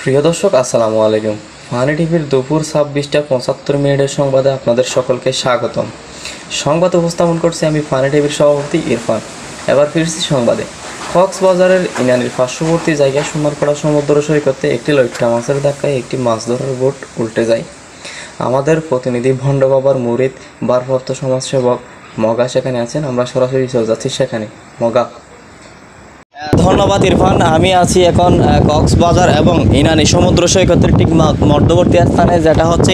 প্রিয় দর্শক আসসালামু আলাইকুম। ফানি টিভির দুপুর 26টা 75 সংবাদে আপনাদের সকলকে স্বাগতম। সংবাদ উপস্থাপন করছি আমি ফানি টিভির সভাপতি ইরফান। এবার ফিরছি সংবাদে। কক্সবাজারের ইনানির পার্শ্ববর্তী জায়গায় সোনারপাড়া সমুদ্র সৈকতে একটি লইট্টা মাছের ধাক্কায় একটি মাছ ধরার বোট উল্টে যায়। আমাদের প্রতিনিধি ভণ্ড বাবার মুরিদ ভারপ্রাপ্ত সমাজসেবক মগা সেখানে আছেন। আমরা সরাসরি চলে যাচ্ছি সেখানে। মগা। ধন্যবাদ ইরফান। আমি আছি এখন কক্সবাজার এবং ইনানি সমুদ্র সৈকতের ঠিক মধ্যবর্তী স্থানে, যেটা হচ্ছে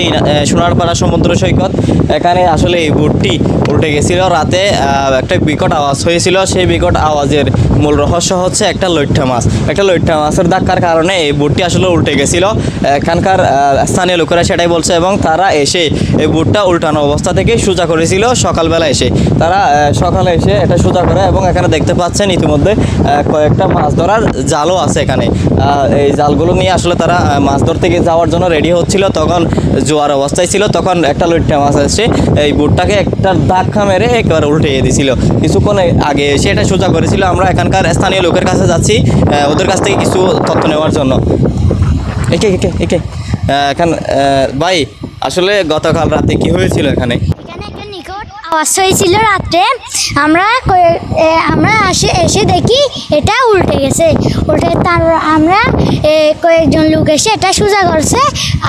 সোনারপাড়া সমুদ্র সৈকত। এখানে আসলে এই বোটটি উল্টে গেছিল রাতে। একটা বিকট আওয়াজ হয়েছিল। সেই বিকট আওয়াজের মূল রহস্য হচ্ছে একটা লইট্টা মাছের ধাক্কার কারণে এই বোটটি আসলে উল্টে গেছিল। এখানকার স্থানীয় লোকেরা সেটাই বলছে এবং তারা এসে এই বোটটা উল্টানো অবস্থা থেকে সোজা করেছিল। সকালবেলা এসে তারা সকালে এসে এটা সোজা করে এবং এখানে দেখতে পাচ্ছেন ইতিমধ্যে কয়েকটা মাছ ধরার জালও আছে এখানে। এই জালগুলো নিয়ে আসলে তারা মাছ ধরতে যাওয়ার জন্য রেডি হচ্ছিল। তখন জোয়ার অবস্থায় ছিল। তখন একটা লইট্টা মাছ এসে এই বোটটাকে একটা ধাক্কা মেরে একবার উল্টে দিয়েছিল। কিছুক্ষণ আগে এসে এটা সোজা করেছিল। আমরা এখানকার স্থানীয় লোকের কাছে যাচ্ছি ওদের কাছ থেকে কিছু তথ্য নেওয়ার জন্য। এখানে ভাই, আসলে গতকাল রাতে কি হয়েছিল এখানে? আওয়াজ হয়েছিল রাত্রে। আমরা এসে দেখি এটা উল্টে গেছে। আমরা কয়েকজন লোক এসে এটা সোজা করছে।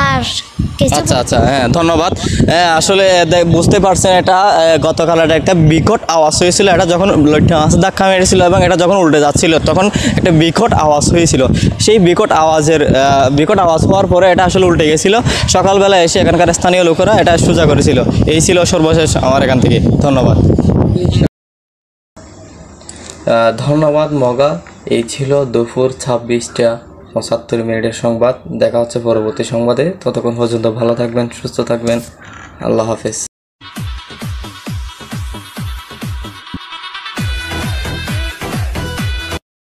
আর আচ্ছা, হ্যাঁ, ধন্যবাদ। আসলে বুঝতে পারছেন, এটা গতকাল একটা বিকট আওয়াজ হয়েছিল। এটা যখন লইট্টা মাছের ধাক্কা মেরেছিল এবং এটা যখন উল্টে যাচ্ছিল তখন একটা বিকট আওয়াজ হয়েছিল। সেই বিকট আওয়াজ হওয়ার পরে এটা আসলে উল্টে গেছিল। সকালবেলা এসে এখানকার স্থানীয় লোকেরা এটা সোজা করেছিল। এই ছিল সর্বশেষ আমার এখান থেকে। ধন্যবাদ। ধন্যবাদ মগা। এই ছিল দুপুর 26টা 75 সংবাদ। দেখা হচ্ছে পরবর্তী সংবাদে। ততক্ষণ পর্যন্ত ভালো থাকবেন, সুস্থ থাকবেন। আল্লাহ হাফেজ।